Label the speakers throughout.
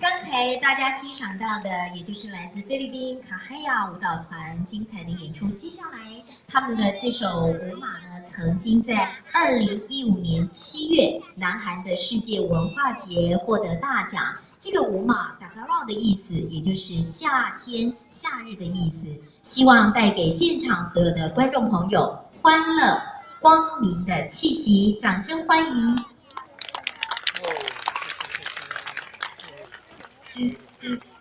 Speaker 1: 刚才大家欣赏到的，也就是来自菲律宾卡海亚舞蹈团精彩的演出。接下来，他们的这首舞马呢，曾经在2015年7月南韩的世界文化节获得大奖。这个舞马达嘎浪的意思，也就是夏天、夏日的意思。希望带给现场所有的观众朋友欢乐、光明的气息，掌声欢迎！
Speaker 2: Thank you.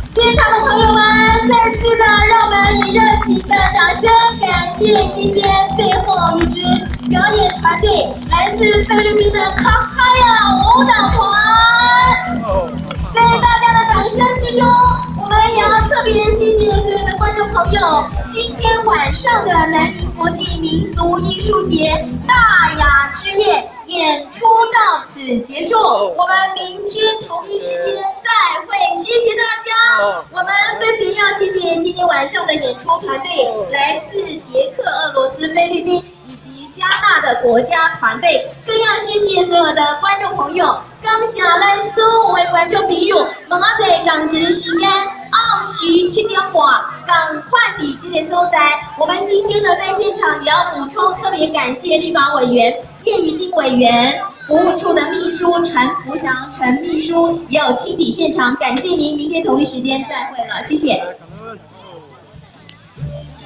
Speaker 1: 现场的朋友们，再次的让我们以热情的掌声感谢今天最后一支表演团队，来自菲律宾的卡哈亚舞蹈团。在大家的掌声之中，我们也要特别谢谢所有的观众朋友，今天晚上的南宁国际民俗艺术节大雅之夜演出到此结束，我们明天同一时间再会，谢谢大家。我们分别要谢谢今天晚上的演出团队，来自捷克、俄罗斯、菲律宾以及加纳的国家团队，更要谢谢所有的观众朋友。感谢咱所有的观众朋友，麻烦让这个时间暗时7点半，赶快抵这个所在。我们今天呢，在现场也要补充，特别感谢立法委员叶宜津委员、服务处的秘书陈福祥陈秘书也有亲抵现场，感谢您，明天同一时间再会了，谢谢。